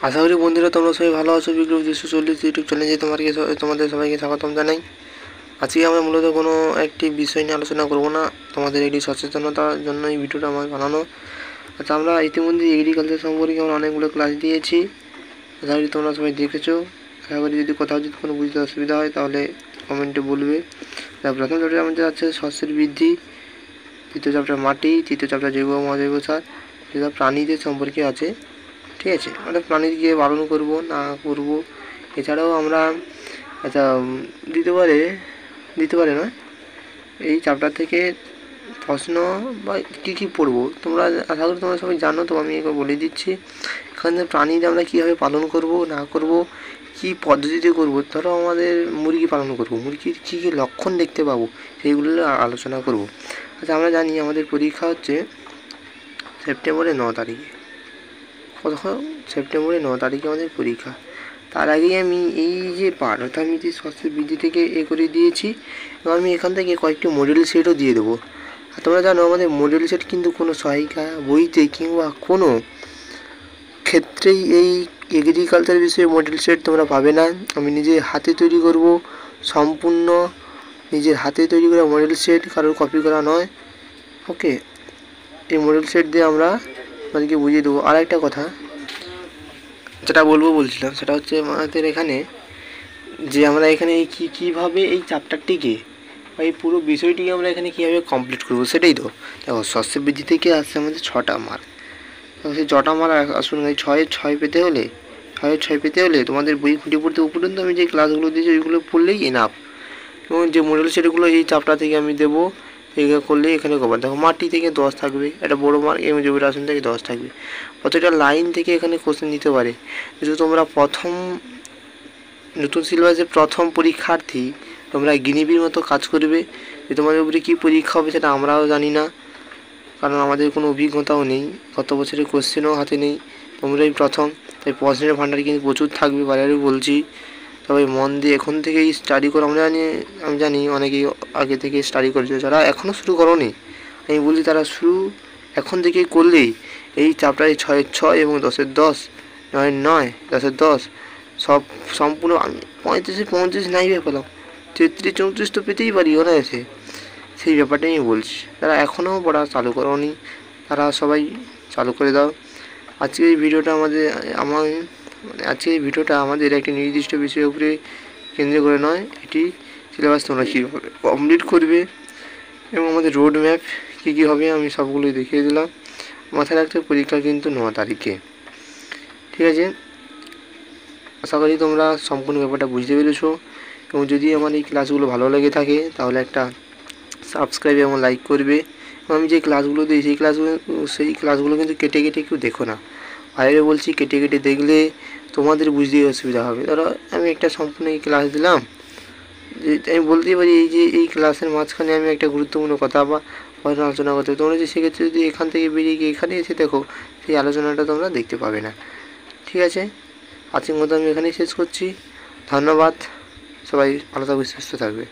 আশা করি বন্ধুরা তোমরা সবাই ভালো আছো। বিক্রম 240 ইউটিউব চ্যানেলে তোমাদের সবাইকে স্বাগতম জানাই। আজকে আমরা মূলত কোনো একটি বিষয় নিয়ে আলোচনা করব না, তোমাদের একটি সচেতনতার জন্য এই ভিডিওটা আমার বানানো। আচ্ছা, আমরা ইতিমধ্যে এগ্রিকালচার সম্পর্কে আমরা অনেকগুলো ক্লাস দিয়েছি, আশা করি তোমরা সবাই দেখেছো। আশা করি যদি কোথাও যদি কোনো বুঝতে অসুবিধা হয় তাহলে কমেন্টে বলবে। প্রথম চ্যাপ্টার আমাদের আছে শস্যের বৃদ্ধি, দ্বিতীয় চ্যাপ্টার মাটি, তৃতীয় চ্যাপ্টার জৈব অজৈব সার, যেটা প্রাণীদের সম্পর্কে আছে। ঠিক আছে, আমরা প্রাণীকে পালন করব না করব, এছাড়াও আমরা আচ্ছা দিতে পারে না এই চ্যাপ্টার থেকে প্রশ্ন বা কী পড়বো তোমরা আশা করি তোমরা সবাই জানো, তো আমি একবার বলে দিচ্ছি। এখানে প্রাণীদের আমরা কীভাবে পালন করব না করব, কী পদ্ধতিতে করব। ধরো আমাদের মুরগি পালন করব, মুরগির কী কী লক্ষণ দেখতে পাবো সেইগুলো আলোচনা করব। আচ্ছা, আমরা জানি আমাদের পরীক্ষা হচ্ছে সেপ্টেম্বরের 9 তারিখে। সেপ্টেম্বরের 9 তারিখে আমাদের পরীক্ষা। তার আগেই আমি এই যে পারতামিতি শস্যের বৃদ্ধি থেকে করে দিয়েছি, এবং আমি এখান থেকে কয়েকটি মডেল সেটও দিয়ে দেবো। আর তোমরা জানো আমাদের মডেল সেট কিন্তু কোনো সহায়িকা বইতে কিংবা কোনো ক্ষেত্রেই এই এগ্রিকালচার বিষয়ে মডেল সেট তোমরা পাবে না। আমি নিজে হাতে তৈরি করব, সম্পূর্ণ নিজের হাতে তৈরি করা মডেল সেট, কারোর কপি করা নয়। ওকে, এই মডেল সেট দিয়ে আমরা আমাদেরকে বুঝিয়ে দেবো। আর একটা কথা যেটা বলছিলাম সেটা হচ্ছে আমাদের এখানে যে আমরা এখানে কীভাবে এই চ্যাপ্টারটিকে বা এই পুরো বিষয়টিকে আমরা এখানে কীভাবে কমপ্লিট করবো সেটাই তো। দেখো, শস্য বৃদ্ধি থেকে আসছে আমাদের 6টা মার্ক। সেই 6টা মার্ক আসুন, 6 পেতে হলে তোমাদের বই খুঁটে পড়তে উপরন্ত আমি যে ক্লাসগুলো দিয়েছি ওইগুলো পড়লেই এনাফ। এবং যে মডেল সেটগুলো এই চ্যাপ্টার থেকে আমি দেবো, এইগুলো করলে এখানে কভার। দেখো, মাটি থেকে 10 থাকবে, একটা বড়ো মার্ক, এবং জৈব রাসায়ন থেকে 10 থাকবে। প্রত্যেকটা লাইন থেকে এখানে কোশ্চেন দিতে পারে। যদি তোমরা নতুন সিলেবাসের প্রথম পরীক্ষার্থী, তোমরা গিনিপির মতো কাজ করবে। যে তোমাদের উপরে কী পরীক্ষা হবে সেটা আমরাও জানি না, কারণ আমাদের কোনো অভিজ্ঞতাও নেই, গত বছরের কোশ্চেনও হাতে নেই, তোমরাই প্রথম। তাই প্রশ্নের ভান্ডার কিন্তু প্রচুর থাকবে, বারে বলছি। তবে মন দিয়ে এখন থেকেই স্টাডি করো। আমি জানি অনেকেই আগে থেকে স্টাডি করেছে, যারা এখনও শুরু করোনি আমি বলি তারা শুরু এখন থেকেই করলেই এই চ্যাপ্টারে 6-এর 6 এবং 10-এর 10, 9-এর 9, 10-এর 10 সব সম্পূর্ণ। আমি 35-35 নাই পেলাম, 33-34 তো পেতেই পারি অনায়াসে। সেই ব্যাপারটাই আমি বলছি। যারা এখনও পড়া চালু করোনি তারা সবাই চালু করে দাও। আজকের এই ভিডিওটা আমাদের একটি নির্দিষ্ট বিষয়ের উপরে কেন্দ্র করে নয়, এটি সিলেবাস তোমরা কীভাবে কমপ্লিট করবে এবং আমাদের রোড ম্যাপ কী হবে আমি সবগুলোই দেখিয়ে দিলাম। মাথায় রাখতে পরীক্ষা কিন্তু 9 তারিখে। ঠিক আছে, আশা করি তোমরা সম্পূর্ণ ব্যাপারটা বুঝতে পেরেছো। এবং যদি আমার এই ক্লাসগুলো ভালো লেগে থাকে তাহলে একটা সাবস্ক্রাইব এবং লাইক করবে। এবং আমি যে ক্লাসগুলো দিই সেই ক্লাসগুলো কিন্তু কেটে কেউ দেখো না। বাইরে বলছি, কেটে দেখলে তোমাদের বুঝতে অসুবিধা হবে। ধরো আমি একটা সম্পূর্ণ এই ক্লাস দিলাম, যে আমি বলতেই পারি এই ক্লাসের মাঝখানে আমি একটা গুরুত্বপূর্ণ কথা বা আলোচনা করতে, তোমরা যে সেক্ষেত্রে যদি এখান থেকে বেরিয়ে গিয়ে এখানে এসে দেখো, সেই আলোচনাটা তোমরা দেখতে পাবে না। ঠিক আছে, আজকের মতো আমি এখানেই শেষ করছি। ধন্যবাদ, সবাই ভালো থাকবে, সুস্থ থাকবে।